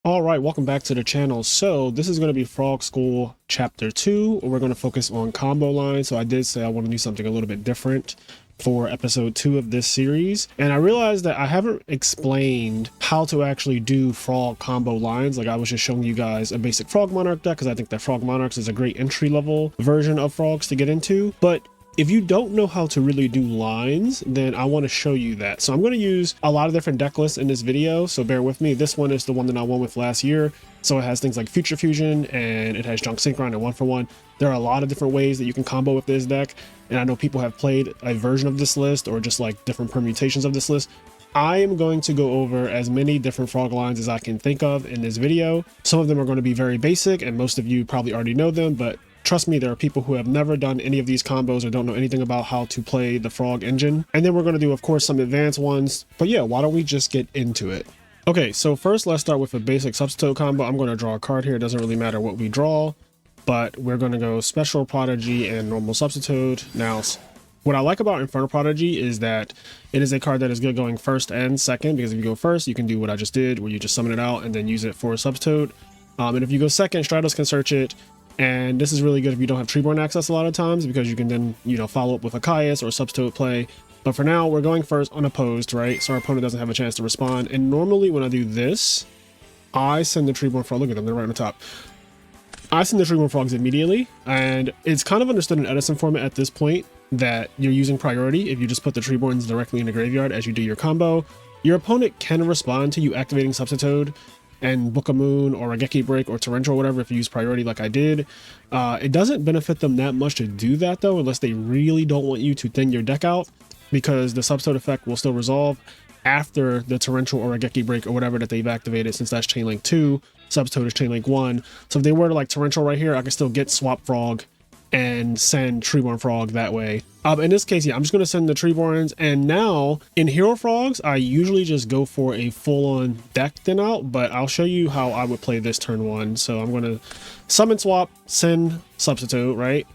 All right, welcome back to the channel. So this is going to be Frog School Chapter 2, where we're going to focus on combo lines. So I did say I want to do something a little bit different for episode 2 of this series. And I realized that I haven't explained how to actually do frog combo lines. Like I was just showing you guys a basic Frog Monarch deck because I think that Frog Monarchs is a great entry level version of frogs to get into. But if you don't know how to really do lines, then I want to show you that. So I'm going to use a lot of different deck lists in this video, so bear with me. This one is the one that I won with last year. So it has things like Future Fusion and it has Junk Synchron and 1-for-1. There are a lot of different ways that you can combo with this deck. And I know people have played a version of this list or just like different permutations of this list. I am going to go over as many different frog lines as I can think of in this video. Some of them are going to be very basic and most of you probably already know them, but trust me, there are people who have never done any of these combos or don't know anything about how to play the frog engine. And then we're going to do, of course, some advanced ones. But yeah, why don't we just get into it? Okay, so first let's start with a basic substitute combo. I'm going to draw a card here. It doesn't really matter what we draw, but we're going to go Special Prodigy and Normal Substitute. Now, what I like about Infernal Prodigy is that it is a card that is good going first and second, because if you go first, you can do what I just did, where you just summon it out and then use it for a substitute. And if you go second, Stratos can search it. And this is really good if you don't have Treeborn access a lot of times, because you can then, follow up with a Caius or substitute play. But for now, we're going first unopposed, right? So our opponent doesn't have a chance to respond. And normally when I do this, I send the Treeborn frog. Look at them, they're right on the top. I send the Treeborn frogs immediately. And it's kind of understood in Edison format at this point that you're using priority if you just put the Treeborns directly in the graveyard as you do your combo. Your opponent can respond to you activating substitute and Book of Moon or a Geki Break or Torrential or whatever if you use priority like I did. It doesn't benefit them that much to do that though, unless they really don't want you to thin your deck out, because the substitute effect will still resolve after the Torrential or a Geki Break or whatever that they've activated, since that's Chainlink 2, substitute is Chainlink 1. So if they were to like Torrential right here, I can still get Swap Frog and send Treeborn Frog that way. In this case, yeah, I'm just going to send the Treeborns. And now in Hero Frogs, I usually just go for a full-on deck thin out, but I'll show you how I would play this turn one. So I'm going to summon swap, send substitute, right?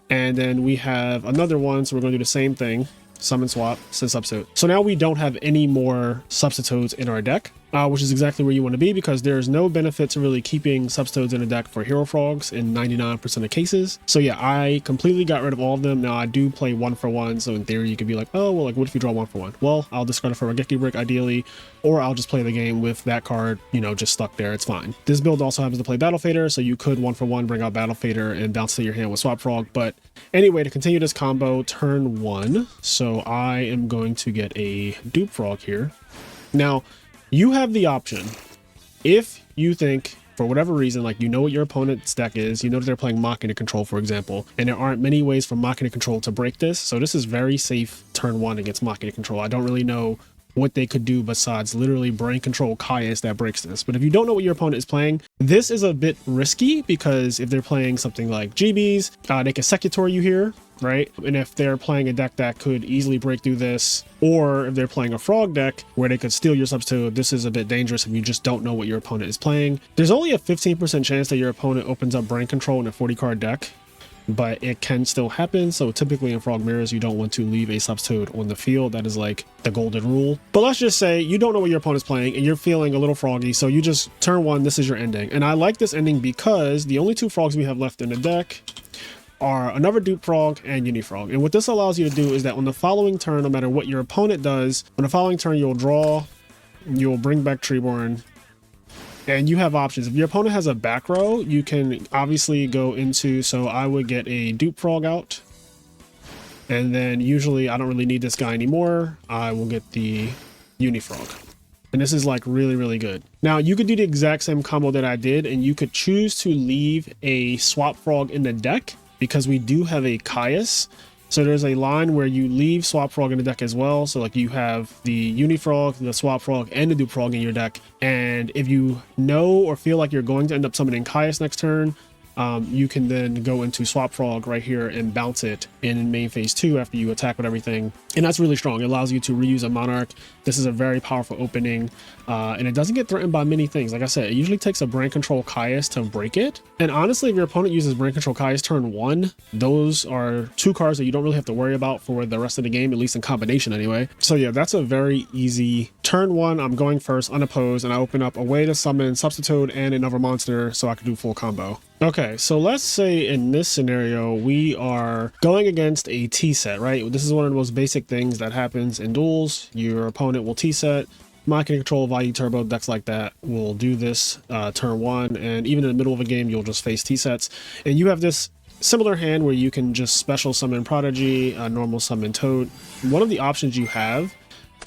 And then we have another one, so we're going to do the same thing. Summon swap, send substitute. So now we don't have any more substitutes in our deck, which is exactly where you want to be, because there's no benefit to really keeping substitutes in a deck for Hero Frogs in 99% of cases. So yeah, I completely got rid of all of them. Now I do play 1-for-1, so in theory you could be like, oh well, like what if you draw 1-for-1? Well, I'll discard it for a Geki Brick ideally, or I'll just play the game with that card, just stuck there. It's fine. This build also happens to play Battle Fader, so you could 1-for-1 bring out Battle Fader and bounce to your hand with Swap Frog. But anyway, to continue this combo, turn one. So I am going to get a Dupe Frog here. Now, you have the option, if you think, for whatever reason, like what your opponent's deck is, that they're playing Machina Control, for example, and there aren't many ways for Machina Control to break this. So this is very safe turn one against Machina Control. I don't really know what they could do besides literally brain control Caius that breaks this. But if you don't know what your opponent is playing, this is a bit risky, because if they're playing something like GBs, they can Secutor you here, right? And if they're playing a deck that could easily break through this, or if they're playing a frog deck where they could steal your substitute, this is a bit dangerous if you just don't know what your opponent is playing. There's only a 15% chance that your opponent opens up brain control in a 40 card deck, but it can still happen. So typically in Frog Mirrors, you don't want to leave a substitute on the field. That is like the golden rule. But let's just say you don't know what your opponent's playing and you're feeling a little froggy, so you just turn one, this is your ending. And I like this ending because the only two frogs we have left in the deck are another Dupe Frog and Uni Frog. And what this allows you to do is that on the following turn, no matter what your opponent does, on the following turn you'll draw, you'll bring back Treeborn, and you have options. If your opponent has a back row, you can obviously go into, so I would get a Dupe Frog out, and then usually I don't really need this guy anymore. I will get the Uni Frog. And this is like really, really good. Now you could do the exact same combo that I did, and you could choose to leave a Swap Frog in the deck, because we do have a Caius. So there's a line where you leave Swap Frog in the deck as well. So like you have the Uni Frog, the Swap Frog, and the Dupe Frog in your deck. And if you know or feel like you're going to end up summoning Caius next turn, you can then go into Swap Frog right here and bounce it in main phase 2 after you attack with everything. And that's really strong. It allows you to reuse a Monarch. This is a very powerful opening, and it doesn't get threatened by many things. Like I said, it usually takes a Brain Control Caius to break it. And honestly, if your opponent uses Brain Control Caius turn 1, those are 2 cards that you don't really have to worry about for the rest of the game, at least in combination anyway. So yeah, that's a very easy turn 1. I'm going first unopposed, and I open up a way to summon Substitute and another monster so I can do full combo. Okay, so let's say in this scenario, we are going against a T-set, right? This is one of the most basic things that happens in duels. Your opponent will T-set, Mind Control, Value Turbo, decks like that will do this turn 1, and even in the middle of a game, you'll just face T-sets. And you have this similar hand where you can just special summon Prodigy, normal summon Toad. One of the options you have,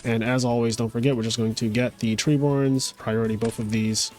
and as always, don't forget, we're just going to get the Treeborns, priority both of these.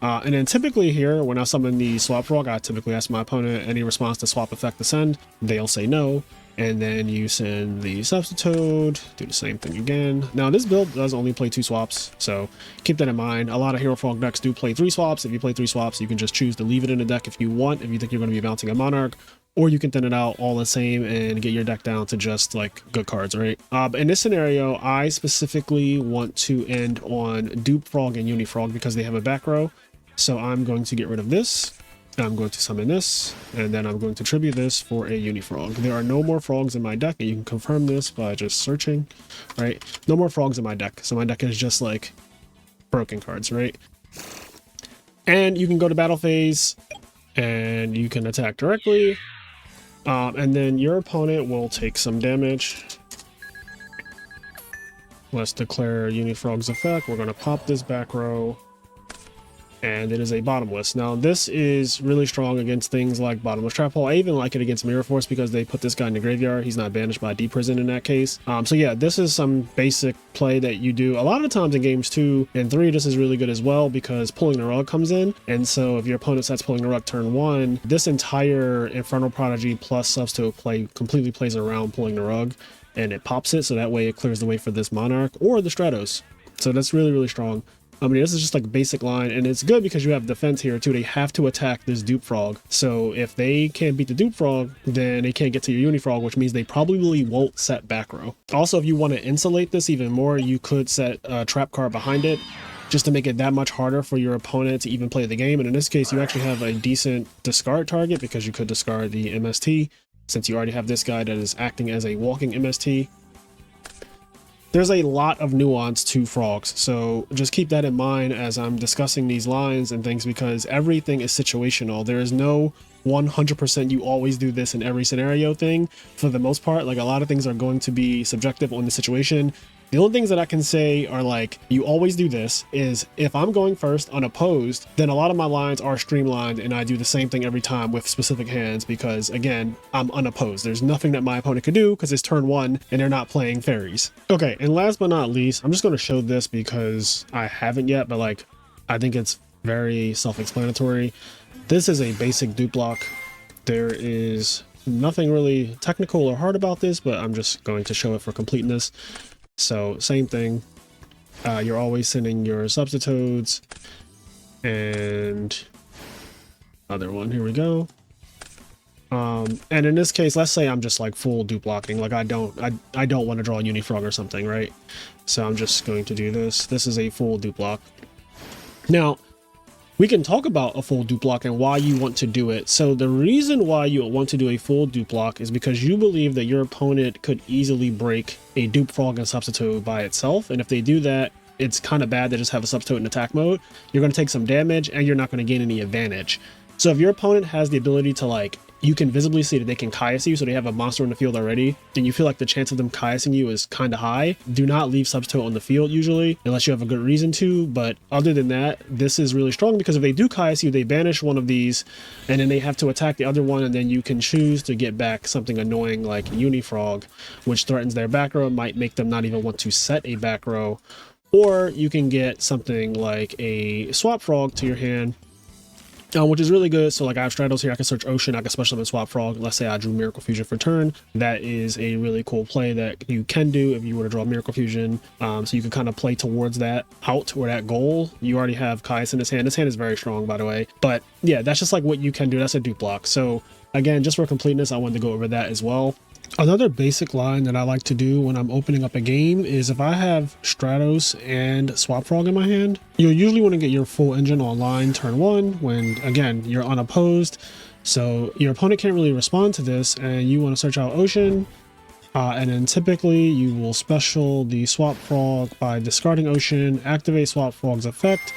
And then typically here, when I summon the Swap Frog, I typically ask my opponent any response to swap effect to send. They'll say no. And then you send the Substitute, do the same thing again. Now this build does only play 2 swaps, so keep that in mind. A lot of Hero Frog decks do play 3 swaps. If you play 3 swaps, you can just choose to leave it in the deck if you want, if you think you're going to be bouncing a Monarch. Or you can thin it out all the same and get your deck down to just like good cards, right? In this scenario, I specifically want to end on Dupe Frog and Uni Frog because they have a back row. So I'm going to get rid of this, I'm going to summon this, and then I'm going to tribute this for a Uni Frog. There are no more frogs in my deck, and you can confirm this by just searching, right? No more frogs in my deck, so my deck is just like broken cards, right? And you can go to battle phase, and you can attack directly, and then your opponent will take some damage. Let's declare Uni Frog's effect. We're going to pop this back row. And it is a bottomless. Now this is really strong against things like bottomless trap hole. I even like it against Mirror Force because they put this guy in the graveyard. He's not banished by deep prison in that case. So yeah, this is some basic play that you do a lot of times in games 2 and 3. This is really good as well because pulling the rug comes in, and so if your opponent sets pulling the rug turn 1, this entire Infernal Prodigy plus Substitute play completely plays around pulling the rug, and it pops it, so that way it clears the way for this Monarch or the Stratos. So that's really, really strong. I mean, this is just like a basic line, and it's good because you have defense here too. They have to attack this Dupe Frog. So if they can't beat the Dupe Frog, then they can't get to your Uni Frog, which means they probably won't set back row. Also, if you want to insulate this even more, you could set a trap card behind it just to make it that much harder for your opponent to even play the game. And in this case, you actually have a decent discard target because you could discard the MST since you already have this guy that is acting as a walking MST. There's a lot of nuance to frogs, so just keep that in mind as I'm discussing these lines and things, because everything is situational. There is no 100% you always do this in every scenario thing. For the most part, like, a lot of things are going to be subjective on the situation. The only things that I can say are like, you always do this is if I'm going first unopposed, then a lot of my lines are streamlined and I do the same thing every time with specific hands because, again, I'm unopposed. There's nothing that my opponent could do because it's turn 1 and they're not playing fairies. Okay, and last but not least, I'm just going to show this because I haven't yet, but like, I think it's very self-explanatory. This is a basic Dupe Lock. There is nothing really technical or hard about this, but I'm just going to show it for completeness. So same thing, you're always sending your substitutes, and other one, here we go. And in this case, let's say I'm just like full Dupe Locking, like I don't want to draw a Uni Frog or something, right? So I'm just going to do this. This is a full Dupe Lock. Now, we can talk about a full Dupe Lock and why you want to do it. So the reason why you want to do a full Dupe Lock is because you believe that your opponent could easily break a Dupe Frog and Substitute by itself. And if they do that, it's kind of bad to just have a Substitute in attack mode. You're going to take some damage and you're not going to gain any advantage. So if your opponent has the ability to, like, you can visibly see that they can Caius you, so they have a monster in the field already, and you feel like the chance of them Caiusing you is kind of high, do not leave Substitute on the field usually, unless you have a good reason to. But other than that, this is really strong because if they do Caius you, they banish one of these, and then they have to attack the other one, and then you can choose to get back something annoying like Uni Frog, which threatens their back row, might make them not even want to set a back row, or you can get something like a Swap Frog to your hand, which is really good. So like I have Stratos here, I can search Ocean, I can special summon Swap Frog. Let's say I drew Miracle Fusion for turn. That is a really cool play that you can do if you were to draw Miracle Fusion. So you can kind of play towards that out or that goal. You already have Caius in his hand. This hand is very strong, by the way. But yeah, that's just like what you can do. That's a Dupe Lock. So again, just for completeness, I wanted to go over that as well. Another basic line that I like to do when I'm opening up a game is if I have Stratos and Swap Frog in my hand, you'll usually want to get your full engine online turn 1 when, again, you're unopposed. So your opponent can't really respond to this and you want to search out Ocean. And then typically you will special the Swap Frog by discarding Ocean, activate Swap Frog's effect,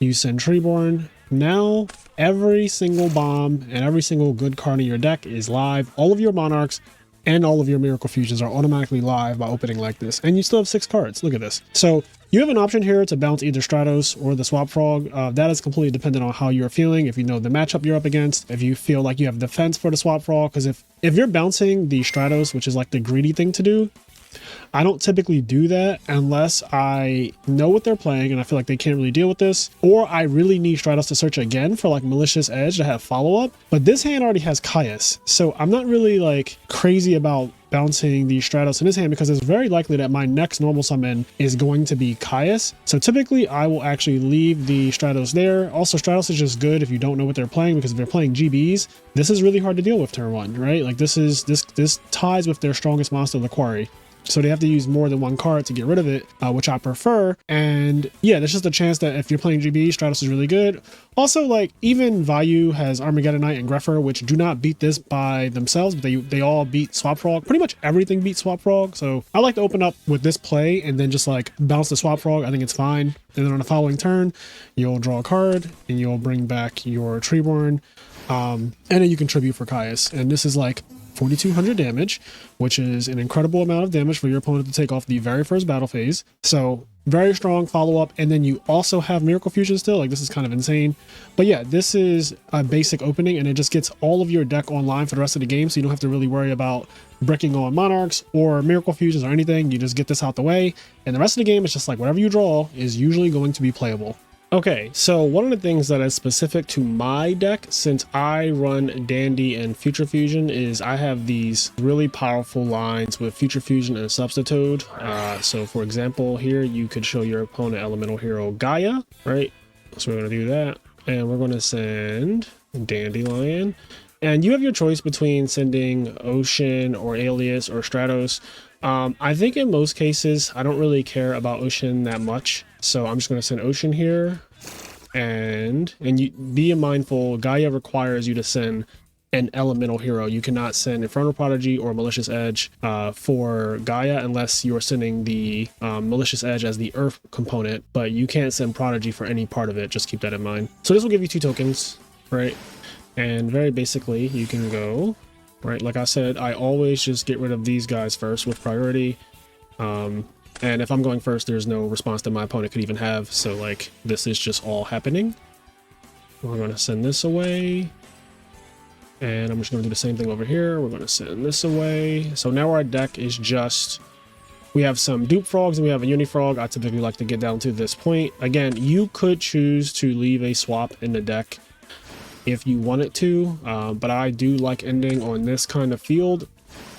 you send Treeborn. Now every single bomb and every single good card in your deck is live. All of your Monarchs and all of your Miracle Fusions are automatically live by opening like this. And you still have 6 cards. Look at this. So you have an option here to bounce either Stratos or the Swap Frog. That is completely dependent on how you're feeling, if you know the matchup you're up against, if you feel like you have defense for the Swap Frog. Because if you're bouncing the Stratos, which is like the greedy thing to do, I don't typically do that unless I know what they're playing and I feel like they can't really deal with this, or I really need Stratos to search again for like Malicious Edge to have follow-up. But this hand already has Caius, so I'm not really like crazy about bouncing the Stratos in his hand because it's very likely that my next normal summon is going to be Caius. So typically I will actually leave the Stratos there. Also, Stratos is just good if you don't know what they're playing, because if they're playing GBs, this is really hard to deal with turn 1, right? Like this ties with their strongest monster, the Quarry. So they have to use more than one card to get rid of it, which I prefer. And yeah, there's just a chance that if you're playing GB, Stratos is really good. Also, like even Vayu has Armageddon Knight and Grepher, which do not beat this by themselves, but they all beat Swap Frog. Pretty much everything beats Swap Frog. So I like to open up with this play and then just like bounce the Swap Frog. I think it's fine. And then on the following turn, you'll draw a card and you'll bring back your Treeborn. And then you can tribute for Caius. And this is like 4,200 damage, which is an incredible amount of damage for your opponent to take off the very first battle phase. So very strong follow-up. And then you also have Miracle Fusion still. Like this is kind of insane. But yeah, this is a basic opening and it just gets all of your deck online for the rest of the game. So you don't have to really worry about bricking on Monarchs or Miracle Fusions or anything. You just get this out the way. And the rest of the game is just like whatever you draw is usually going to be playable. Okay, so one of the things that is specific to my deck, since I run Dandy and Future Fusion, is I have these really powerful lines with Future Fusion and Substitute. So for example, here you could show your opponent Elemental Hero Gaia, right? So we're going to do that. And we're going to send Dandelion. And you have your choice between sending Ocean or Alias or Stratos. I think in most cases, I don't really care about Ocean that much. So I'm just going to send Ocean here. And you be mindful, Gaia requires you to send an elemental hero. You cannot send Infernal Prodigy or Malicious Edge for Gaia unless you're sending the Malicious Edge as the Earth component, but you can't send Prodigy for any part of it. Just keep that in mind. So this will give you 2 tokens, right? And very basically, you can go, right? Like I said, I always just get rid of these guys first with priority. And if I'm going first, there's no response that my opponent could even have. So like this is just all happening. We're going to send this away. And I'm just going to do the same thing over here. We're going to send this away. So now our deck is just, we have some Dupe Frogs and we have a Uni Frog. I typically like to get down to this point. Again, you could choose to leave a swap in the deck if you wanted to, but I do like ending on this kind of field.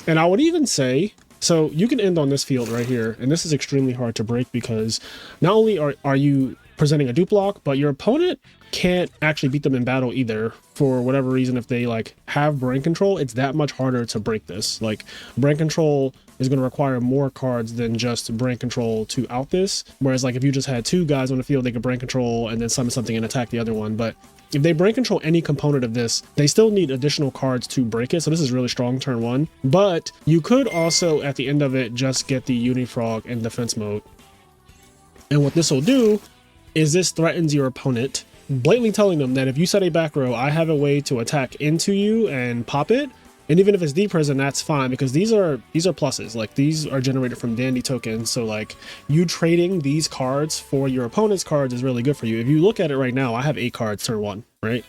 And I would even say, so you can end on this field right here, and this is extremely hard to break because not only are you presenting a Dupe Lock, but your opponent can't actually beat them in battle either. For whatever reason, if they like have brain control, it's that much harder to break this. Like brain control is going to require more cards than just brain control to out this. Whereas like if you just had 2 guys on the field, they could brain control and then summon something and attack the other one. But if they brain control any component of this, they still need additional cards to break it. So this is really strong turn 1. But you could also, at the end of it, just get the Uni Frog in defense mode. And what this will do is this threatens your opponent, blatantly telling them that if you set a back row, I have a way to attack into you and pop it. And even if it's deprison, that's fine because these are pluses. Like these are generated from Dandy tokens. So like you trading these cards for your opponent's cards is really good for you. If you look at it right now, I have 8 cards turn 1, right?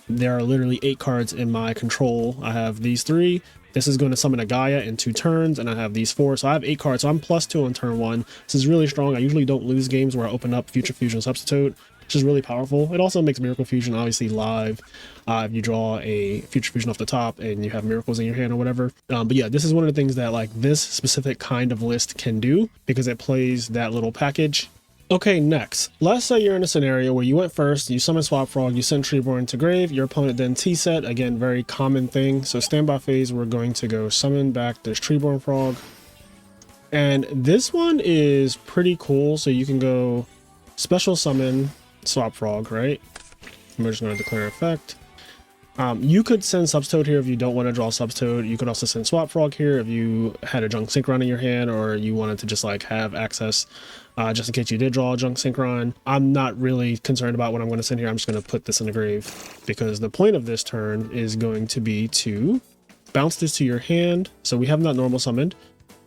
There are literally 8 cards in my control. I have these 3. This is going to summon a Gaia in 2 turns, and I have these 4. So I have 8 cards. So I'm +2 on turn 1. This is really strong. I usually don't lose games where I open up Future Fusion Substitute. which is really powerful. It also makes Miracle Fusion obviously live if you draw a Future Fusion off the top and you have miracles in your hand or whatever. But yeah, this is one of the things that like this specific kind of list can do because it plays that little package. Okay, next, let's say you're in a scenario where you went first, you summon Swap Frog, you send Treeborn to grave, your opponent then T-set, again, very common thing. So standby phase, we're going to go summon back this Treeborn Frog. And this one is pretty cool. So you can go special summon Swap Frog, right? And we're just going to declare effect. You could send Subtoad here if you don't want to draw Subtoad. You could also send Swap Frog here if you had a Junk Synchron in your hand or you wanted to just like have access just in case you did draw a Junk Synchron. I'm not really concerned about what I'm going to send here. I'm just going to put this in the grave because the point of this turn is going to be to bounce this to your hand. So we have not normal summoned.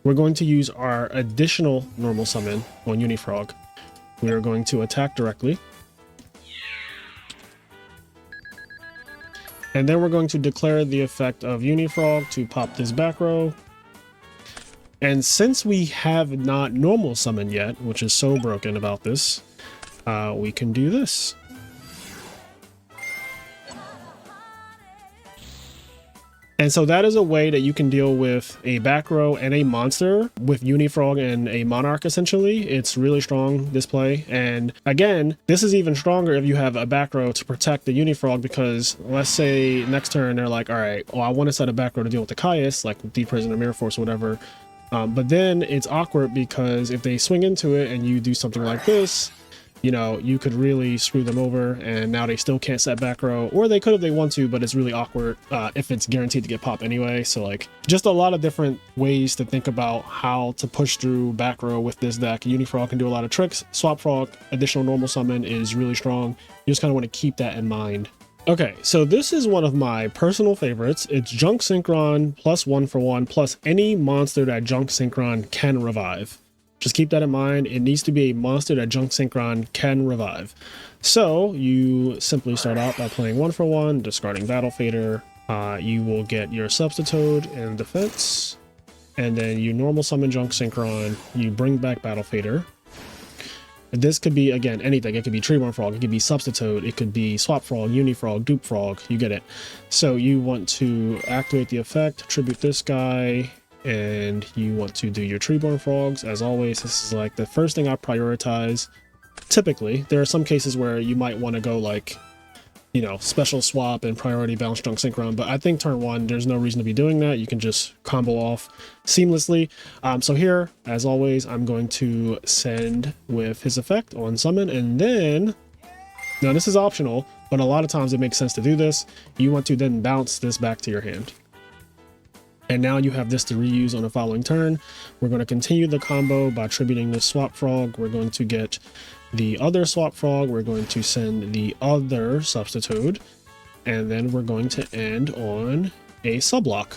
We're going to use our additional normal summon on Unifrog. We are going to attack directly. And then we're going to declare the effect of Unifrog to pop this back row. And since we have not normal summoned yet, which is so broken about this, we can do this. And so that is a way that you can deal with a back row and a monster with Unifrog and a Monarch, essentially. It's really strong, this play. And again, this is even stronger if you have a back row to protect the Unifrog, because let's say next turn they're like, all right, well, I want to set a back row to deal with the Caius, like Deep Prison or Mirror Force or whatever. But then it's awkward because if they swing into it and you do something like this, you know, you could really screw them over and now they still can't set back row, or they could if they want to, but it's really awkward if it's guaranteed to get popped anyway. So like just a lot of different ways to think about how to push through back row with this deck. Unifrog can do a lot of tricks. Swap Frog, additional normal summon is really strong. You just kind of want to keep that in mind. Okay, so this is one of my personal favorites. It's Junk Synchron plus 1/1 plus any monster that Junk Synchron can revive. Just keep that in mind. It needs to be a monster that Junk Synchron can revive. So you simply start out by playing 1/1, discarding Battle Fader. You will get your Subtoad in defense. And then you normal summon Junk Synchron. You bring back Battle Fader. This could be, again, anything. It could be Treeborn Frog, it could be Subtoad, it could be Swap Frog, Unifrog, Dupe Frog, you get it. So you want to activate the effect, tribute this guy, and you want to do your Treeborn Frogs. As always, this is like the first thing I prioritize. Typically, there are some cases where you might want to go like, you know, special swap and priority bounce Junk Synchron, but I think turn one, there's no reason to be doing that. You can just combo off seamlessly. So here, as always, I'm going to send with his effect on summon, and then, now this is optional, but a lot of times it makes sense to do this. You want to then bounce this back to your hand. And now you have this to reuse on the following turn. We're going to continue the combo by tributing this Swap Frog. We're going to get the other Swap Frog. We're going to send the other Subtoad. And then we're going to end on a Sublock.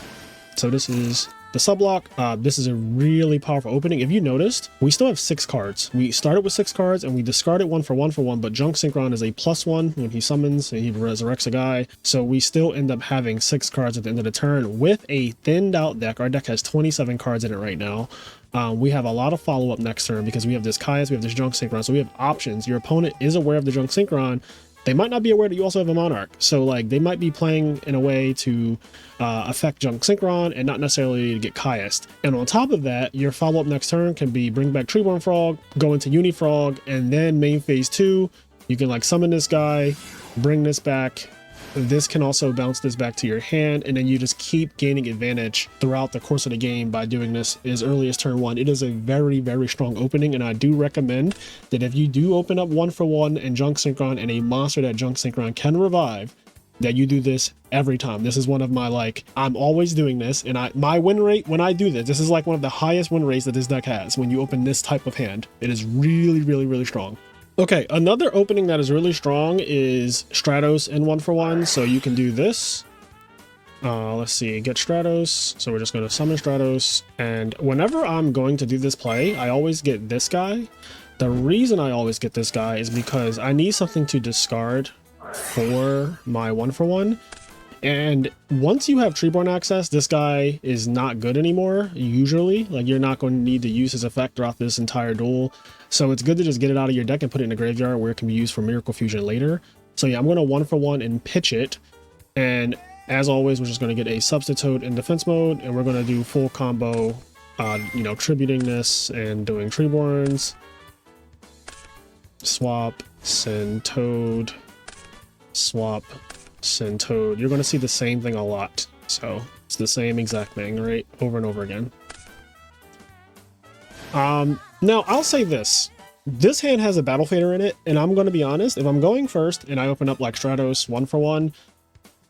So this is the Sublock. This is a really powerful opening. If you noticed, we still have 6 cards. We started with 6 cards and we discarded 1/1, but Junk Synchron is a +1 when he summons and he resurrects a guy. So we still end up having 6 cards at the end of the turn with a thinned out deck. Our deck has 27 cards in it right now. We have a lot of follow-up next turn because we have this Caius, we have this Junk Synchron, so we have options. Your opponent is aware of the Junk Synchron. They might not be aware that you also have a Monarch. So like they might be playing in a way to affect Junk Synchron and not necessarily to get Caius'd. And on top of that, your follow-up next turn can be bring back Treeborn Frog, go into Unifrog, and then main phase 2, you can like summon this guy, bring this back. This can also bounce this back to your hand, and then you just keep gaining advantage throughout the course of the game by doing this as early as turn 1. It is a very, very strong opening, and I do recommend that if you do open up 1/1 and Junk Synchron and a monster that Junk Synchron can revive, that you do this every time. This is one of my, like, I'm always doing this, and my win rate when I do this is like one of the highest win rates that this deck has when you open this type of hand. It is really, really, really strong. Okay, another opening that is really strong is Stratos in 1/1. So you can do this. Let's see, get Stratos. So we're just going to summon Stratos. And whenever I'm going to do this play, I always get this guy. The reason I always get this guy is because I need something to discard for my 1/1. And once you have Treeborn access, this guy is not good anymore, usually. Like, you're not going to need to use his effect throughout this entire duel. So it's good to just get it out of your deck and put it in the graveyard where it can be used for Miracle Fusion later. So yeah, I'm going to 1-for-1 and pitch it. And as always, we're just going to get a Substitute in defense mode, and we're going to do full combo, you know, tributing this and doing Treeborns. Swap, send Toad, swap, send Toad. You're going to see the same thing a lot. So it's the same exact thing, right? Over and over again. Now I'll say this. This hand has a Battle Fader in it, and I'm going to be honest, if I'm going first and I open up like Stratos 1-for-1,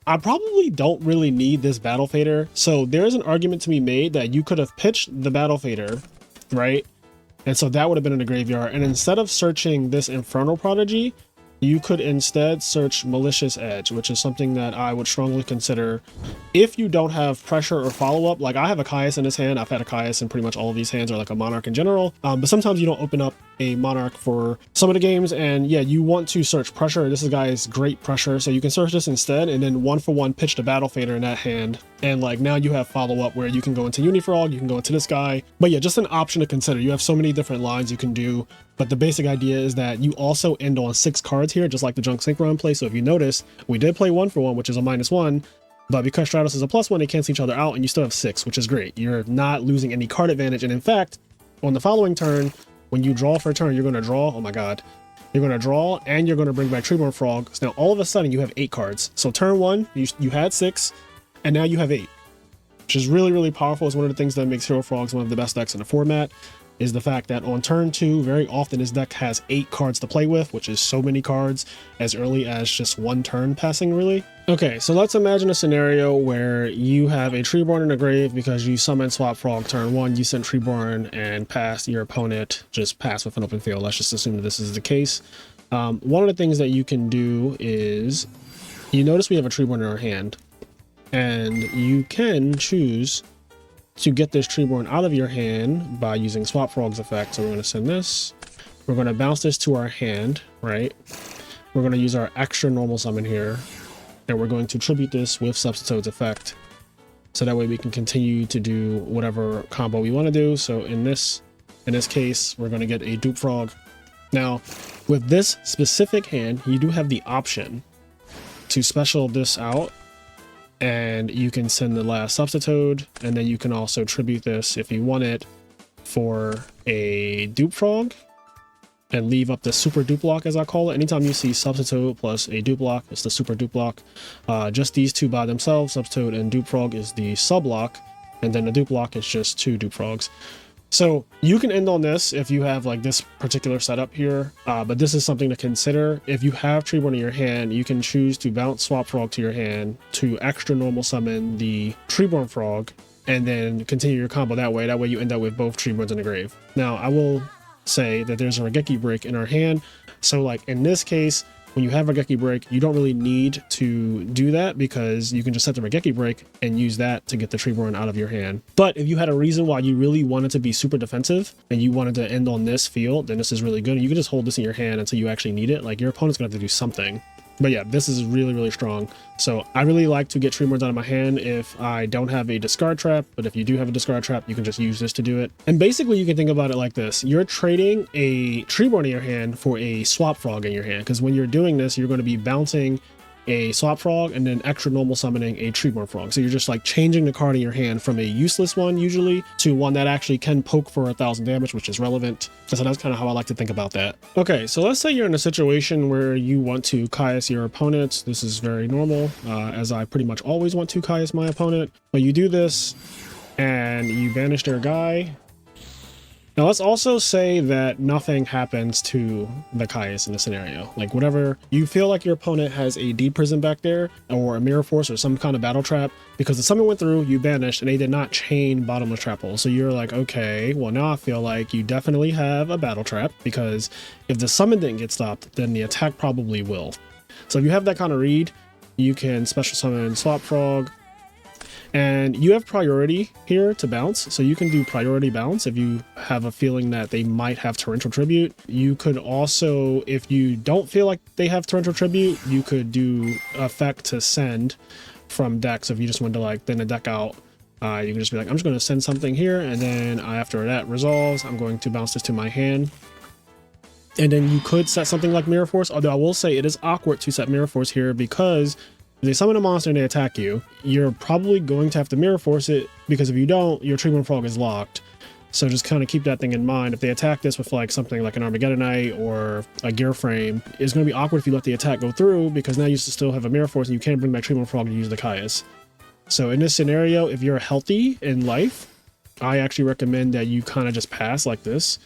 I probably don't really need this Battle Fader. So there's an argument to be made that you could have pitched the Battle Fader, right? And so that would have been in the graveyard. And instead of searching this Infernal Prodigy, you could instead search Malicious Edge, which is something that I would strongly consider if you don't have pressure or follow-up. Like, I have a Caius in this hand. I've had a Caius in pretty much all of these hands, or like a Monarch in general. But sometimes you don't open up a Monarch for some of the games, and yeah, you want to search pressure. This guy is great pressure, so you can search this instead, and then 1-for-1 pitch the Battle Fader in that hand. And like, now you have follow-up where you can go into Unifrog, you can go into this guy. But yeah, just an option to consider. You have so many different lines you can do. But the basic idea is that you also end on 6 cards here, just like the Junk Synchron play. So if you notice, we did play 1-for-1, which is a -1, but because Stratos is a +1, they cancel each other out, and you still have 6, which is great. You're not losing any card advantage. And in fact, on the following turn, when you draw for a turn, you're going to draw. Oh my God. You're going to draw, and you're going to bring back Treeborn Frog. So now all of a sudden you have 8 cards. So turn 1, you had 6, and now you have 8, which is really, really powerful. It's one of the things that makes Hero Frogs one of the best decks in the format, is the fact that on turn 2, very often this deck has 8 cards to play with, which is so many cards as early as just 1 turn passing, really. Okay, so let's imagine a scenario where you have a Treeborn in the grave because you summon Swap Frog turn 1, you send Treeborn and pass your opponent, just pass with an open field. Let's just assume that this is the case. One of the things that you can do is, you notice we have a Treeborn in our hand, and you can choose to get this Treeborn out of your hand by using Swap Frog's effect. So we're going to send this, we're going to bounce this to our hand, right? We're going to use our extra normal summon here, and we're going to tribute this with Substitute's effect, so that way we can continue to do whatever combo we want to do. So in this case, we're going to get a Dupe Frog. Now, with this specific hand, you do have the option to special this out, and you can send the last Substitute, and then you can also tribute this if you want it for a Dupe Frog, and leave up the Super Dupe Lock, as I call it. Anytime you see Substitute plus a Dupe Lock, it's the Super Dupe Lock. Just these two by themselves, Substitute and Dupe Frog, is the Sub Lock, and then the Dupe Lock is just 2 Dupe Frogs. So you can end on this if you have like this particular setup here, but this is something to consider. If you have Treeborn in your hand, you can choose to bounce Swap Frog to your hand to extra normal summon the Treeborn Frog, and then continue your combo that way. That way you end up with both Treeborns in the grave. Now, I will say that there's a Regeki Break in our hand. So like in this case, when you have Regeki Break, you don't really need to do that, because you can just set the Regeki Break and use that to get the Treeborn out of your hand. But if you had a reason why you really wanted to be super defensive and you wanted to end on this field, then this is really good. You can just hold this in your hand until you actually need it. Like, your opponent's gonna have to do something. But yeah, this is really, really strong. So I really like to get Treeborns out of my hand if I don't have a discard trap, but if you do have a discard trap, you can just use this to do it. And basically you can think about it like this. You're trading a Treeborn in your hand for a Swap Frog in your hand, because when you're doing this, you're going to be bouncing a Swap Frog and then extra normal summoning a Treeborn Frog. So you're just like changing the card in your hand from a useless one usually to one that actually can poke for 1,000 damage, which is relevant. So that's kind of how I like to think about that. Okay, so let's say you're in a situation where you want to Caius your opponent. This is very normal, as I pretty much always want to Caius my opponent. But you do this and you banish their guy. Now let's also say that nothing happens to the Caius in the scenario. Like, whatever, you feel like your opponent has a Deep Prison back there, or a Mirror Force, or some kind of battle trap, because the summon went through, you banished, and they did not chain Bottomless Trap Hole. So you're like, okay, well now I feel like you definitely have a battle trap, because if the summon didn't get stopped, then the attack probably will. So if you have that kind of read, you can special summon Swap Frog, and you have priority here to bounce, so you can do priority bounce if you have a feeling that they might have Torrential Tribute. You could also, if you don't feel like they have Torrential Tribute, you could do effect to send, from deck. So if you just wanted to like thin the deck out, you can just be like, I'm just going to send something here, and then after that resolves, I'm going to bounce this to my hand. And then you could set something like Mirror Force, although I will say it is awkward to set Mirror Force here because if they summon a monster and they attack you, you're probably going to have to Mirror Force it, because if you don't, your Treeborn Frog is locked. So just kind of keep that thing in mind. If they attack this with like something like an Armageddonite or a Gear Frame, it's going to be awkward if you let the attack go through, because now you still have a Mirror Force and you can't bring back Treeborn Frog to use the Caius. So in this scenario, if you're healthy in life, I actually recommend that you kind of just pass like this.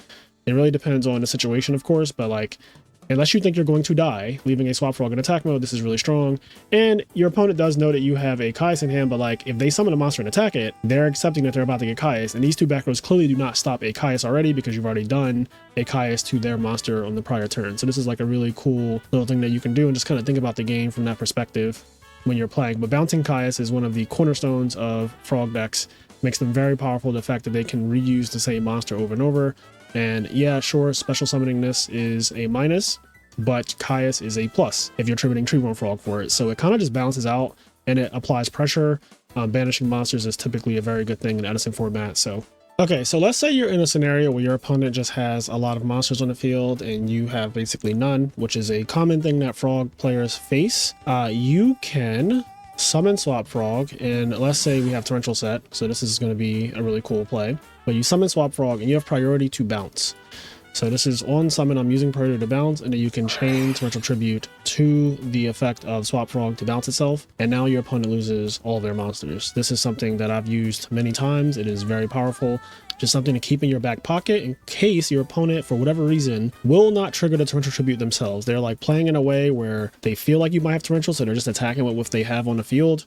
It really depends on the situation, of course, but like, unless you think you're going to die, leaving a Swap Frog in attack mode, this is really strong. And your opponent does know that you have a Caius in hand, but like, if they summon a monster and attack it, they're accepting that they're about to get Caius. And these two back rows clearly do not stop a Caius already, because you've already done a Caius to their monster on the prior turn. So this is like a really cool little thing that you can do, and just kind of think about the game from that perspective when you're playing. But bouncing Caius is one of the cornerstones of Frog decks. Makes them very powerful, the fact that they can reuse the same monster over and over. And yeah, sure, special summoning this is a minus, but Caius is a plus if you're tributing Treeborn Frog for it. So it kind of just balances out and it applies pressure. Banishing monsters is typically a very good thing in Edison format. So okay, so let's say you're in a scenario where your opponent just has a lot of monsters on the field and you have basically none, which is a common thing that Frog players face. You can summon Swap Frog, and let's say we have Torrential set, so this is going to be a really cool play. But you summon Swap Frog and you have priority to bounce. So this is on summon, I'm using priority to bounce, and then you can chain Torrential Tribute to the effect of Swap Frog to bounce itself, and now your opponent loses all their monsters. This is something that I've used many times. It is very powerful. Just something to keep in your back pocket in case your opponent, for whatever reason, will not trigger the Torrential Tribute themselves. They're like playing in a way where they feel like you might have Torrential, so they're just attacking with what they have on the field.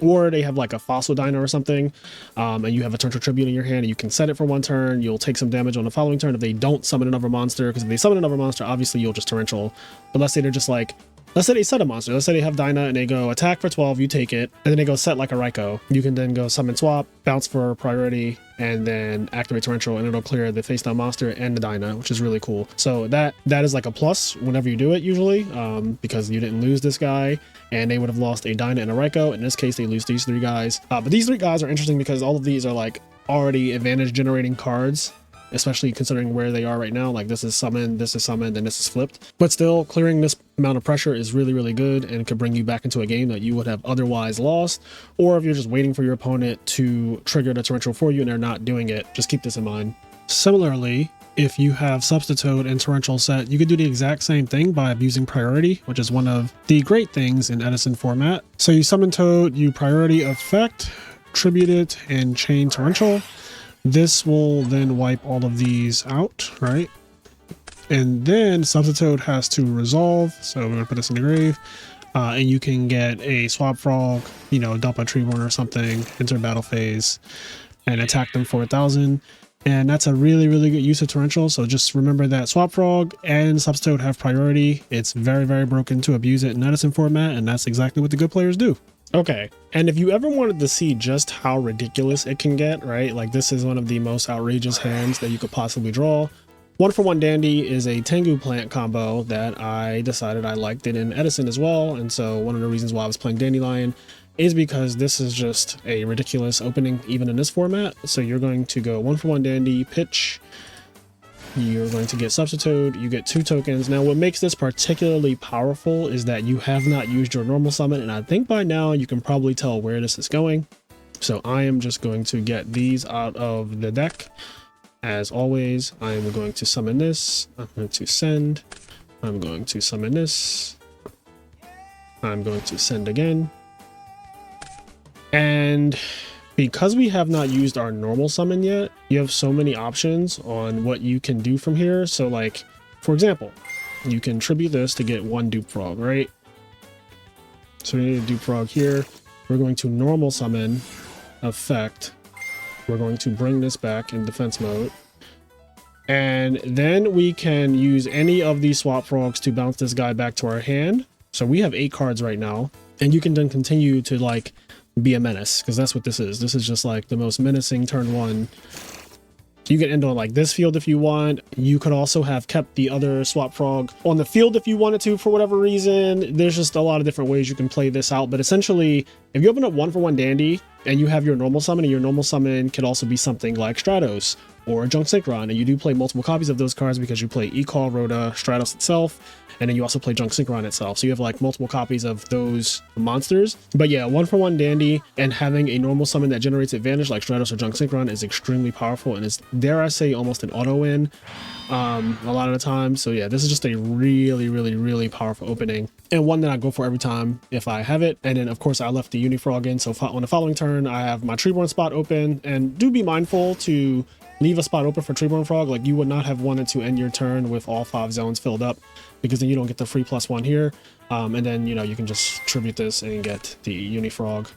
Or they have like a Fossil Dino or something, and you have a Torrential Tribute in your hand, and you can set it for one turn. You'll take some damage on the following turn if they don't summon another monster, because if they summon another monster, obviously you'll just Torrential. But let's say they're just like, let's say they set a monster. Let's say they have Dinah and they go attack for 12, you take it, and then they go set like a Raikou. You can then go summon Swap, bounce for priority, and then activate Torrential, and it'll clear the face down monster and the Dinah, which is really cool. So that is like a plus whenever you do it usually, because you didn't lose this guy, and they would have lost a Dinah and a Raikou. In this case, they lose these three guys. But these three guys are interesting because all of these are like already advantage generating cards, especially considering where they are right now. Like this is summoned, and this is flipped. But still, clearing this amount of pressure is really, really good and could bring you back into a game that you would have otherwise lost. Or if you're just waiting for your opponent to trigger the Torrential for you and they're not doing it, just keep this in mind. Similarly, if you have Substitute and Torrential set, you could do the exact same thing by abusing priority, which is one of the great things in Edison format. So you summon Toad, you priority effect, tribute it, and chain Torrential. This will then wipe all of these out, right? And then Substitute has to resolve, so we're gonna put this in the grave, and you can get a Swap Frog, you know, dump a Treeborn or something, enter battle phase, and attack them for 1,000. And that's a really, really good use of Torrential. So just remember that Swap Frog and Substitute have priority. It's very, very broken to abuse it in Edison format, and that's exactly what the good players do. Okay, and if you ever wanted to see just how ridiculous it can get, right? Like this is one of the most outrageous hands that you could possibly draw. 1-for-1 Dandy is a Tengu plant combo that I decided I liked it in Edison as well. And so one of the reasons why I was playing Dandelion is because this is just a ridiculous opening even in this format. So you're going to go 1-for-1 Dandy, pitch, you're going to get Substitute, you get 2 tokens. Now what makes this particularly powerful is that you have not used your normal summon, and I think by now you can probably tell where this is going. So I am just going to get these out of the deck. As always, I am going to summon this, I'm going to send, I'm going to summon this, I'm going to send again. And because we have not used our normal summon yet, you have so many options on what you can do from here. So like, for example, you can tribute this to get 1 Dupe Frog, right? So we need a Dupe Frog here. We're going to normal summon effect. We're going to bring this back in defense mode. And then we can use any of these Swap Frogs to bounce this guy back to our hand. So we have 8 cards right now, and you can then continue to like be a menace, because that's what this is. This is just like the most menacing turn 1 You can end on like this field if you want. You could also have kept the other swap frog on the field if you wanted to for whatever reason. There's just a lot of different ways you can play this out. But essentially, if you open up 1-for-1 Dandy and you have your normal summon, and your normal summon could also be something like Stratos or Junk Synchron, and you do play multiple copies of those cards because you play E-Call, Rhoda, Stratos itself, and then you also play Junk Synchron itself. So you have like multiple copies of those monsters. But yeah, 1-for-1 Dandy and having a normal summon that generates advantage like Stratos or Junk Synchron is extremely powerful and is, dare I say, almost an auto win a lot of the time. So yeah, this is just a really powerful opening, and one that I go for every time if I have it. And then of course I left the Uni Frog in, so on the following turn I have my Treeborn spot open. And do be mindful to leave a spot open for Treeborn Frog. Like, you would not have wanted to end your turn with all 5 zones filled up, because then you don't get the free +1 here. And then, you know, you can just tribute this and get the Uni Frog.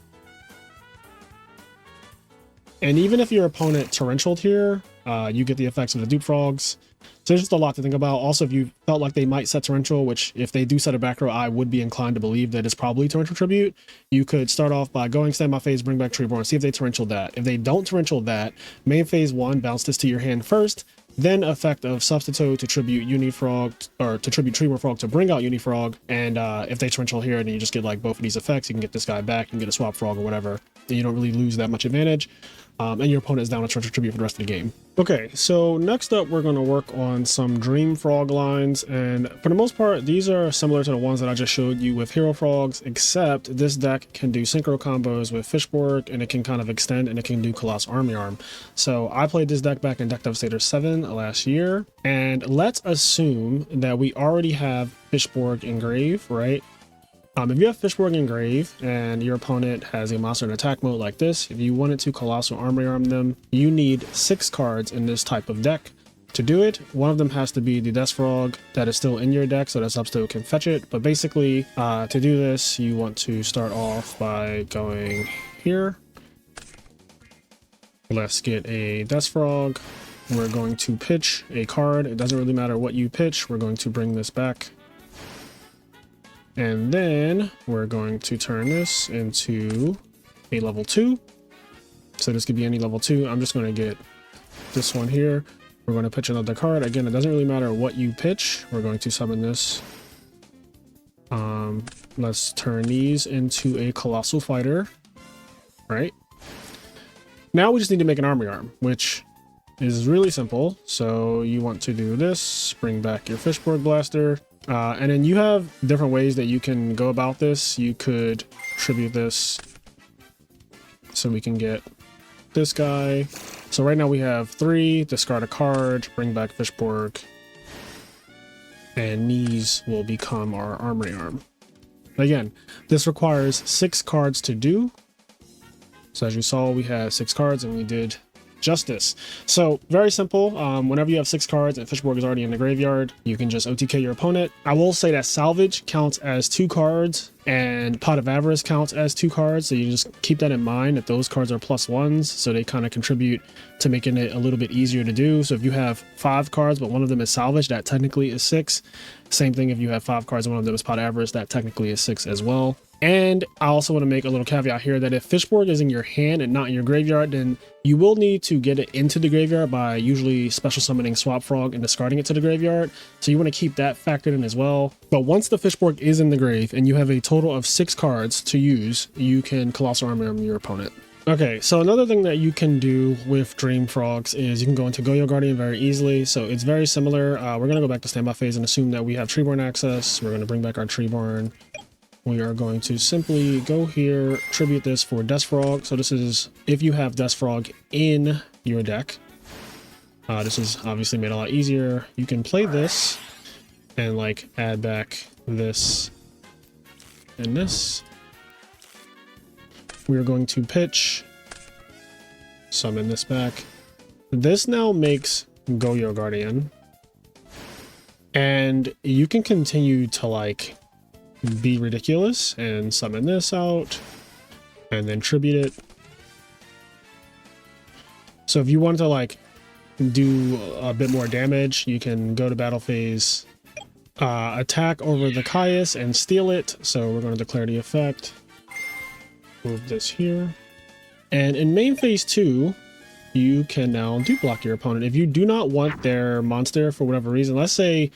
And even if your opponent Torrential here, you get the effects of the Dupe Frogs. So there's just a lot to think about. Also, if you felt like they might set Torrential, which if they do set a back row, I would be inclined to believe that it's probably Torrential Tribute, you could start off by going standby phase, bring back Treeborn, see if they Torrential that. If they don't Torrential that, main phase 1, bounce this to your hand first, then effect of Substitute to tribute Uni Frog, or to tribute Treeborn Frog to bring out Uni Frog. And if they Torrential here, then you just get like both of these effects. You can get this guy back, you can get a Swap Frog or whatever. Then you don't really lose that much advantage. And your opponent is down to Torrential Tribute for the rest of the game. Okay, so next up we're going to work on some Dream Frog lines, and for the most part these are similar to the ones that I just showed you with Hero Frogs, except this deck can do synchro combos with Fishborg, and it can kind of extend, and it can do Colossal Armory Arm. So I played this deck back in Deck Devastator 7 last year, and let's assume that we already have Fishborg Engrave, right? If you have Fishborg Engrave and your opponent has a monster in attack mode like this, if you wanted to Colossal Armory Arm them, you need 6 cards in this type of deck. To do it, one of them has to be the Death Frog that is still in your deck, so that Substitute can fetch it. But basically, to do this, you want to start off by going here. Let's get a Death Frog. We're going to pitch a card. It doesn't really matter what you pitch. We're going to bring this back. And then we're going to turn this into a level 2. So this could be any level 2. I'm just going to get this one here. We're going to pitch another card. Again, it doesn't really matter what you pitch. We're going to summon this. Let's turn these into a Colossal Fighter. Right? Now we just need to make an Armory Arm, which is really simple. So you want to do this, bring back your Fishborg Blaster. And then you have different ways that you can go about this. You could tribute this so we can get this guy. So right now we have 3, discard a card, bring back Fishborg, and these will become our Armory Arm. Again, this requires 6 cards to do. So as you saw, we had 6 cards and we did justice. So very simple. Whenever you have 6 cards and Fishborg is already in the graveyard, you can just OTK your opponent. I will say that Salvage counts as 2 cards and Pot of Avarice counts as 2 cards, so you just keep that in mind, that those cards are +1s, so they kind of contribute to making it a little bit easier to do. So if you have 5 cards but one of them is Salvage, that technically is 6. Same thing if you have 5 cards and one of them is Pot of Avarice, that technically is 6 as well. And I also want to make a little caveat here that if Fishborg is in your hand and not in your graveyard, then you will need to get it into the graveyard by usually special summoning Swap Frog and discarding it to the graveyard. So you want to keep that factored in as well. But once the Fishborg is in the grave and you have a total of 6 cards to use, you can Colossal Armory Arm your opponent. Okay, so another thing that you can do with Dream Frogs is you can go into Goyo Guardian very easily. So it's very similar. We're going to go back to standby phase and assume that we have Treeborn access. We're going to bring back our Treeborn. We are going to simply go here, tribute this for Death Frog. So this is if you have Death Frog in your deck. This is obviously made a lot easier. You can play this and like add back this and this. We are going to pitch, summon this back. This now makes Goyo Guardian. And you can continue to like be ridiculous and summon this out and then tribute it. So if you want to like do a bit more damage, you can go to battle phase, attack over the Caius and steal it. So we're going to declare the effect, move this here, and in main phase 2 you can now Dupe Lock your opponent. If you do not want their monster for whatever reason, let's say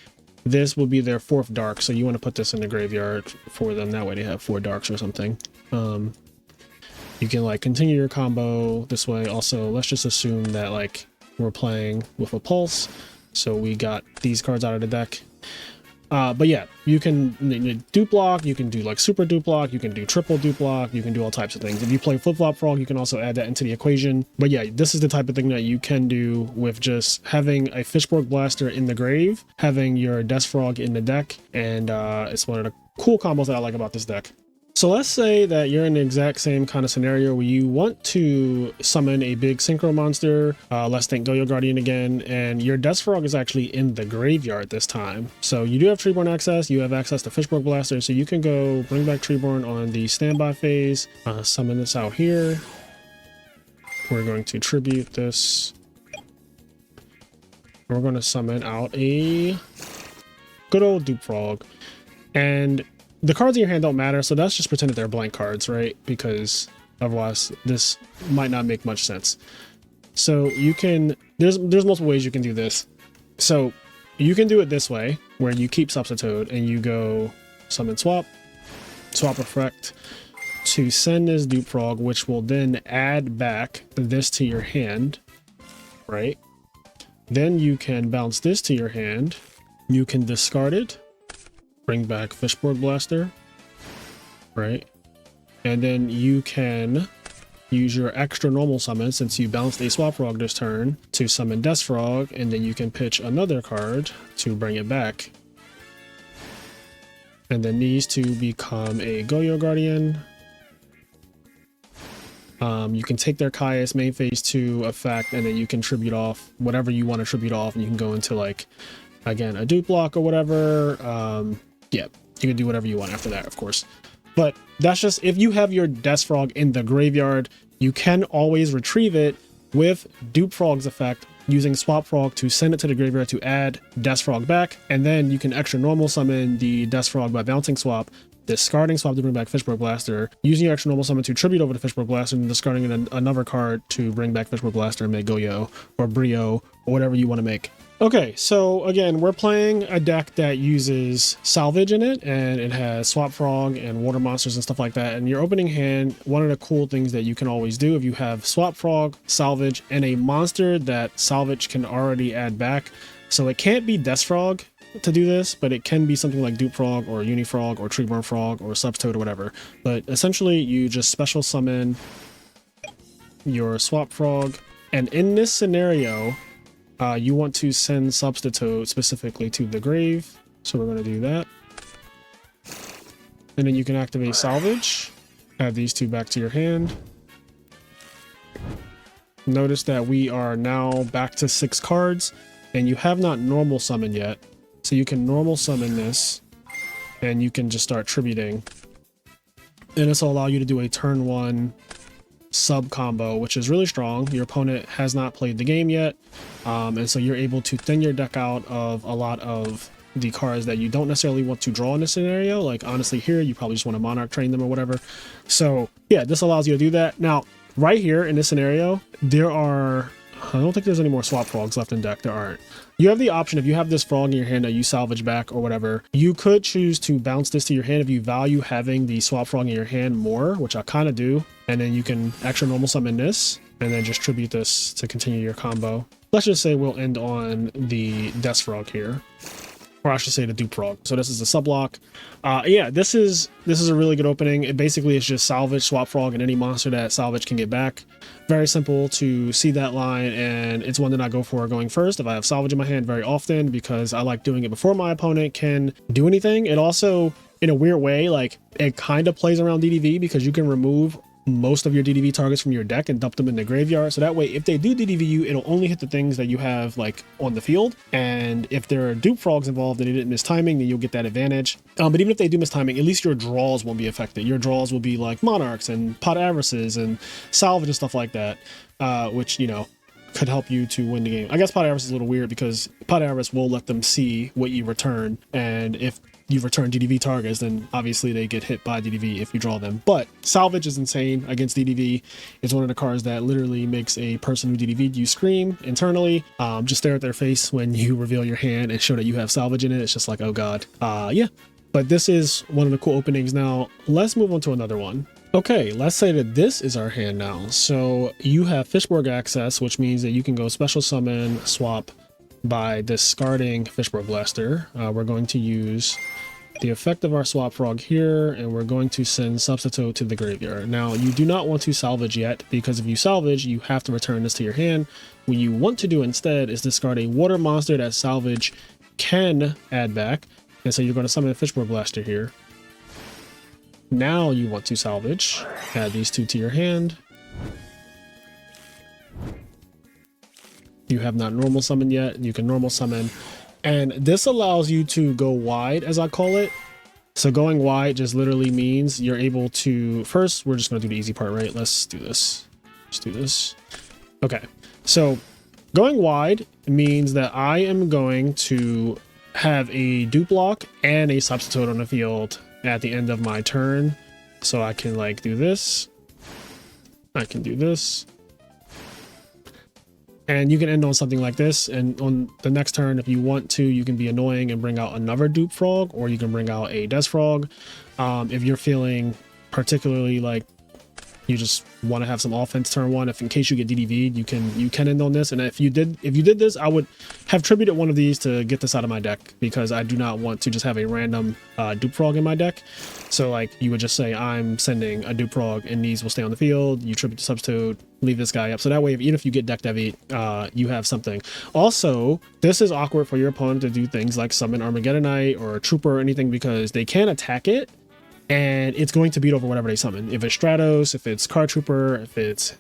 this will be their 4th dark, so you want to put this in the graveyard for them. That way they have 4 darks or something. You can like continue your combo this way. Also, let's just assume that like we're playing with a pulse, so we got these cards out of the deck. But yeah, you can Dupe Lock, you can do like super Dupe Lock, you can do triple Dupe Lock, you can do all types of things. If you play flip-flop frog, you can also add that into the equation. But yeah, this is the type of thing that you can do with just having a Fishborg Blaster in the grave, having your Death Frog in the deck, and it's one of the cool combos that I like about this deck. So let's say that you're in the exact same kind of scenario where you want to summon a big synchro monster. Let's think Goyo Guardian again, and your Death Frog is actually in the graveyard this time. So you do have Treeborn access, you have access to Fishborg Blaster, so you can go bring back Treeborn on the standby phase, summon this out here. We're going to tribute this. We're going to summon out a good old Dupe Frog. And the cards in your hand don't matter, so that's just pretend that they're blank cards, right? Because otherwise this might not make much sense. So you can, there's multiple ways you can do this. So you can do it this way, where you keep Substitute and you go summon swap, swap effect to send this Dupe Frog, which will then add back this to your hand, right? Then you can bounce this to your hand. You can discard it, bring back Fishborg Blaster, right? And then you can use your extra normal summon, since you bounced a Swap Frog this turn, to summon Death Frog, and then you can pitch another card to bring it back. And then these two become a Goyo Guardian. You can take their Caius main phase 2 effect, and then you can tribute off whatever you want to tribute off, and you can go into like, again, a Dupe Lock or whatever. Yeah, you can do whatever you want after that, of course. But that's just, if you have your Death Frog in the graveyard, you can always retrieve it with Dupe Frog's effect, using Swap Frog to send it to the graveyard to add Death Frog back, and then you can extra normal summon the Death Frog by bouncing Swap, discarding Swap to bring back Fishborg Blaster, using your extra normal summon to tribute over to Fishborg Blaster, and discarding another card to bring back Fishborg Blaster and make Goyo or Brio or whatever you want to make. Okay, so again, we're playing a deck that uses Salvage in it, and it has Swap Frog and water monsters and stuff like that. And your opening hand, one of the cool things that you can always do if you have Swap Frog, Salvage, and a monster that Salvage can already add back. So it can't be Death Frog to do this, but it can be something like Dupe Frog or Uni Frog or Treeborn Frog or Subtoad or whatever. But essentially, you just special summon your Swap Frog, and in this scenario, you want to send Substitute specifically to the grave, so we're going to do that. And then you can activate Salvage, add these two back to your hand. Notice that we are now back to 6 cards, and you have not normal summoned yet. So you can normal summon this, and you can just start tributing. And this will allow you to do a turn 1 sub combo, which is really strong. Your opponent has not played the game yet, and so you're able to thin your deck out of a lot of the cards that you don't necessarily want to draw in this scenario. Like honestly, here you probably just want to Monarch train them or whatever. So yeah, this allows you to do that. Now right here in this scenario, there are, I don't think there's any more Swap Frogs left in deck. There aren't. You have the option, if you have this frog in your hand that you salvage back or whatever, you could choose to bounce this to your hand if you value having the Swap Frog in your hand more, which I kind of do. And then you can extra normal summon this and then just tribute this to continue your combo. Let's just say we'll end on the Death Frog here. Or I should say the Dupe Frog. So this is a sub-block. Yeah, this is a really good opening. It basically is just Salvage, Swap Frog, and any monster that Salvage can get back. Very simple to see that line, and it's one that I go for going first if I have Salvage in my hand very often, because I like doing it before my opponent can do anything. It also, in a weird way, like it kind of plays around DDV, because you can remove most of your DDV targets from your deck and dump them in the graveyard. So that way, if they do DDV you, it'll only hit the things that you have like on the field. And if there are Dupe Frogs involved and they didn't miss timing, then you'll get that advantage. But even if they do miss timing, at least your draws won't be affected. Your draws will be like Monarchs and Avarices and Salvage and stuff like that, which, you know, could help you to win the game. I guess Avarice is a little weird because Avarice will let them see what you return. And if you've returned DDV targets, then obviously they get hit by DDV if you draw them. But Salvage is insane against DDV. It's one of the cards that literally makes a person who DDV'd you scream internally. Just stare at their face when you reveal your hand and show that you have Salvage in it. It's just like, oh god. Yeah. But this is one of the cool openings. Now, let's move on to another one. Okay, let's say that this is our hand now. So you have Fishborg access, which means that you can go special summon, swap by discarding Fishborg Blaster. We're going to use the effect of our swap frog here, and we're going to send Substitute to the graveyard. Now, you do not want to salvage yet, because if you salvage, you have to return this to your hand. What you want to do instead is discard a water monster that salvage can add back. And so you're going to summon a Fishborg Blaster here. Now you want to salvage. Add these two to your hand. You have not normal summoned yet. You can normal summon. And this allows you to go wide, as I call it. So going wide just literally means you're able to... First, we're just going to do the easy part, right? Let's do this. Let's do this. Okay. So going wide means that I am going to have a Dupe Lock and a Substitute on the field at the end of my turn. So I can like do this. I can do this. And you can end on something like this, and on the next turn, if you want to, you can be annoying and bring out another Dupe Frog, or you can bring out a Des Frog. If you're feeling particularly like you just want to have some offense turn one, if in case you get DDV'd, you can end on this. And if you did this, I would have tributed one of these to get this out of my deck, because I do not want to just have a random Dupe Frog in my deck. So like you would just say, I'm sending a Dupe Frog and these will stay on the field. You tribute to Substitute, leave this guy up. So that way, even if you get deck heavy, you have something. Also, this is awkward for your opponent to do things like summon Armageddonite or a Trooper or anything, because they can attack it and it's going to beat over whatever they summon. If it's Stratos, if it's Card Trooper, if it's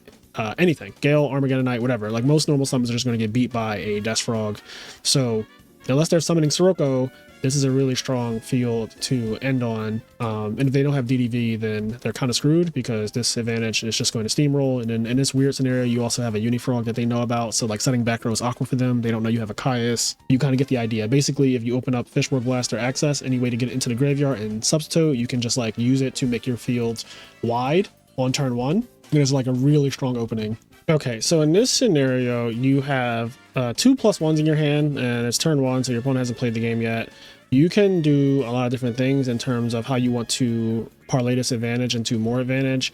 anything, Gale, Armageddonite, whatever. Like most normal summons are just going to get beat by a Des Frog. So unless they're summoning Sirocco, this is a really strong field to end on. And if they don't have DDV, then they're kind of screwed, because this advantage is just going to steamroll. And then in this weird scenario, you also have a Unifrog that they know about. So like setting back row is awkward for them. They don't know you have a Caius. You kind of get the idea. Basically, if you open up Fishborg Blaster access, any way to get it into the graveyard and Substitute, you can just like use it to make your field wide on turn one. And it's like a really strong opening. Okay, so in this scenario, you have 2 +1s in your hand, and it's turn one, so your opponent hasn't played the game yet. You can do a lot of different things in terms of how you want to parlay this advantage into more advantage.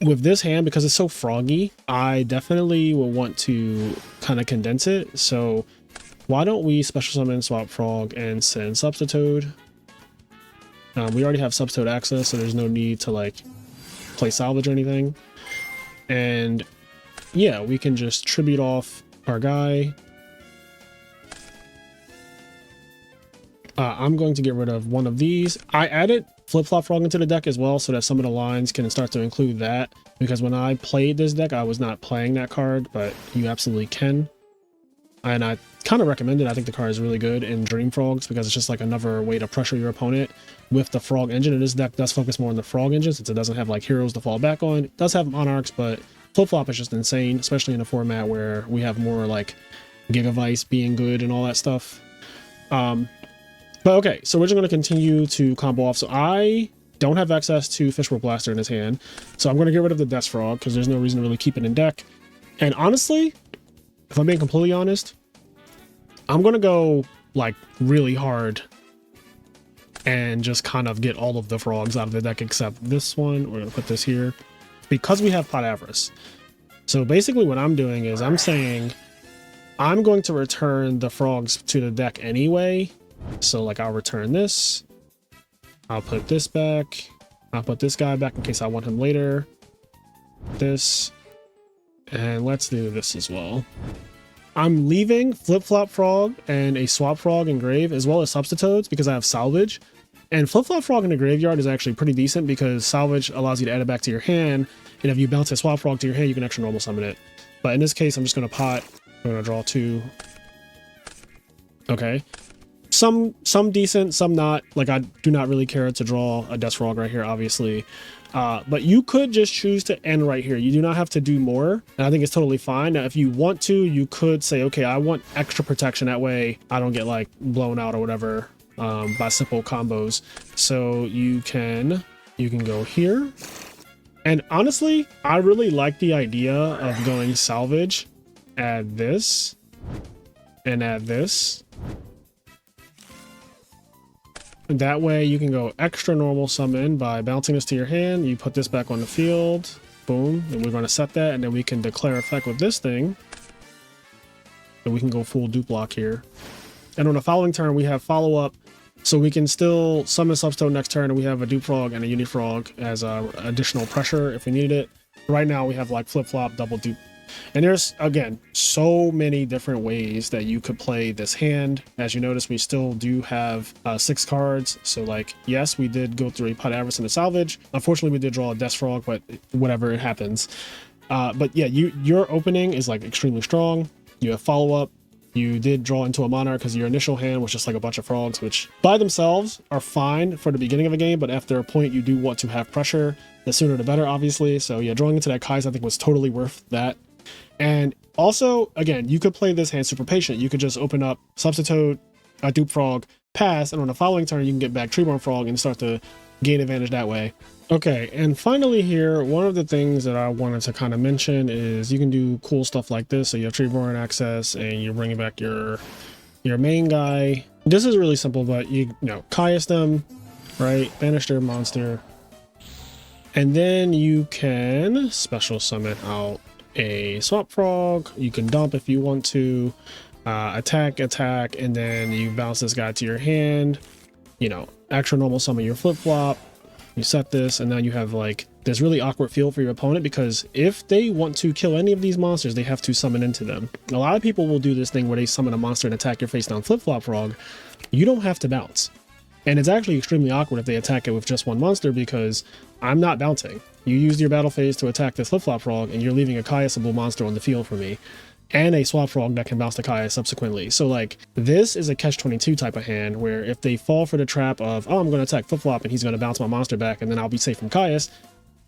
With this hand, because it's so froggy, I definitely will want to kind of condense it. So why don't we special summon Swap Frog and send Substitute? We already have Substitute access, so there's no need to like play Salvage or anything. And yeah, we can just tribute off our guy. I'm going to get rid of one of these. I added Flip-Flop Frog into the deck as well, so that some of the lines can start to include that, because when I played this deck, I was not playing that card, but you absolutely can. And I kind of recommend it. I think the card is really good in Dream Frogs, because it's just like another way to pressure your opponent with the Frog engine. And this deck does focus more on the Frog engine, since it doesn't have like heroes to fall back on. It does have Monarchs, but Flip-Flop is just insane, especially in a format where we have more like Gigavice being good and all that stuff. But okay, so we're just going to continue to combo off. So I don't have access to Fishborg Blaster in his hand, so I'm going to get rid of the Des Frog, because there's no reason to really keep it in deck. And honestly, if I'm being completely honest, I'm going to go like really hard and just kind of get all of the frogs out of the deck except this one. We're going to put this here because we have Pot Avarice. So basically what I'm doing is I'm saying I'm going to return the frogs to the deck anyway. So like I'll return this, I'll put this back, I'll put this guy back in case I want him later, this, and let's do this as well. I'm leaving Flip-Flop Frog and a Swap Frog in grave, as well as Substitutes, because I have Salvage. And Flip-Flop Frog in the graveyard is actually pretty decent, because Salvage allows you to add it back to your hand, and if you bounce a Swap Frog to your hand, you can extra normal summon it. But in this case, I'm just going to pot, I'm going to draw 2. Okay. Some decent, some not. Like, I do not really care to draw a Des Frog right here, obviously. But you could just choose to end right here. You do not have to do more, and I think it's totally fine. Now, if you want to, you could say, okay, I want extra protection. That way I don't get like blown out or whatever. by simple combos. So you can go here. And honestly, I really like the idea of going Salvage, add this, and add this. That way you can go extra normal summon by bouncing this to your hand. You put this back on the field. Boom. And we're going to set that, and then we can declare effect with this thing. And we can go full Dupe Lock here. And on the following turn, we have follow up. So we can still summon Substone next turn, and we have a Dupe Frog and a Uni Frog as additional pressure if we needed it. Right now we have like flip-flop, double dupe. And there's, again, so many different ways that you could play this hand. As you notice, we still do have 6 cards. So like, yes, we did go through a Pot Avarice and a Salvage. Unfortunately, we did draw a Death Frog, but whatever, it happens. But yeah, your opening is like extremely strong. You have follow-up. You did draw into a Monarch because your initial hand was just like a bunch of frogs, which by themselves are fine for the beginning of a game, but after a point you do want to have pressure. The sooner the better, obviously. So yeah, drawing into that Kai's I think was totally worth that. And also, again, you could play this hand super patient. You could just open up, substitute a Dupe Frog, pass, and on the following turn you can get back Treeborn Frog and start to gain advantage that way. Okay, and finally here, one of the things that I wanted to kind of mention is you can do cool stuff like this. So you have Treeborn access and you're bringing back your main guy. This is really simple, but you know, Kai's them, right? Banish their monster. And then you can special summon out a Swap Frog. You can dump if you want to, attack, and then you bounce this guy to your hand. You know, extra normal summon your flip-flop. You set this, and now you have like this really awkward feel for your opponent, because if they want to kill any of these monsters, they have to summon into them. A lot of people will do this thing where they summon a monster and attack your face down flip-flop frog. You don't have to bounce. And it's actually extremely awkward if they attack it with just one monster, because I'm not bouncing. You used your battle phase to attack this flip-flop frog, and you're leaving a Kai'sable monster on the field for me. And a Swap Frog that can bounce the Kai'S subsequently. So like, this is a catch-22 type of hand where if they fall for the trap of, oh, I'm going to attack flip-flop and he's going to bounce my monster back and then I'll be safe from Kai'S,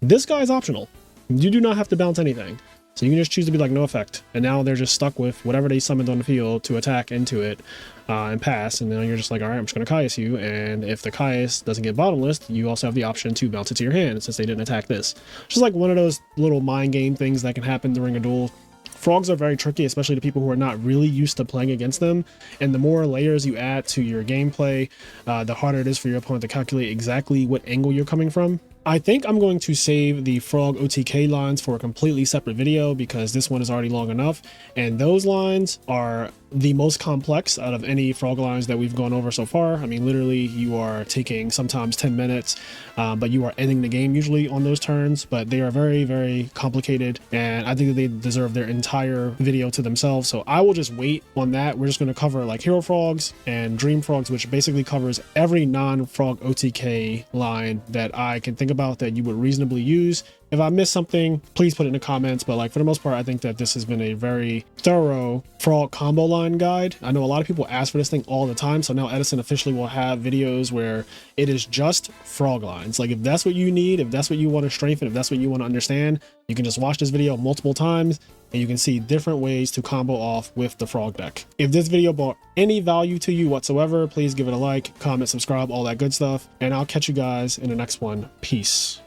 this guy is optional. You do not have to bounce anything. So you can just choose to be like, no effect. And now they're just stuck with whatever they summoned on the field to attack into it and pass. And then you're just like, all right, I'm just going to Kai'S you. And if the Kai'S doesn't get bottomless, you also have the option to bounce it to your hand since they didn't attack this. Just like one of those little mind game things that can happen during a duel. Frogs are very tricky, especially to people who are not really used to playing against them. And the more layers you add to your gameplay, the harder it is for your opponent to calculate exactly what angle you're coming from. I think I'm going to save the Frog OTK lines for a completely separate video because this one is already long enough. And those lines are the most complex out of any Frog lines that we've gone over so far. I mean, literally, you are taking sometimes 10 minutes, but you are ending the game usually on those turns. But they are very, very complicated, and I think that they deserve their entire video to themselves. So I will just wait on that. We're just going to cover like Hero Frogs and Dream Frogs, which basically covers every non-Frog OTK line that I can think about that you would reasonably use. If I missed something, please put it in the comments, but like for the most part, I think that this has been a very thorough Frog combo line guide. I know a lot of people ask for this thing all the time, so now Edison officially will have videos where it is just Frog lines. Like if that's what you need, if that's what you want to strengthen, if that's what you want to understand, you can just watch this video multiple times and you can see different ways to combo off with the Frog deck. If this video brought any value to you whatsoever, please give it a like, comment, subscribe, all that good stuff, and I'll catch you guys in the next one. Peace.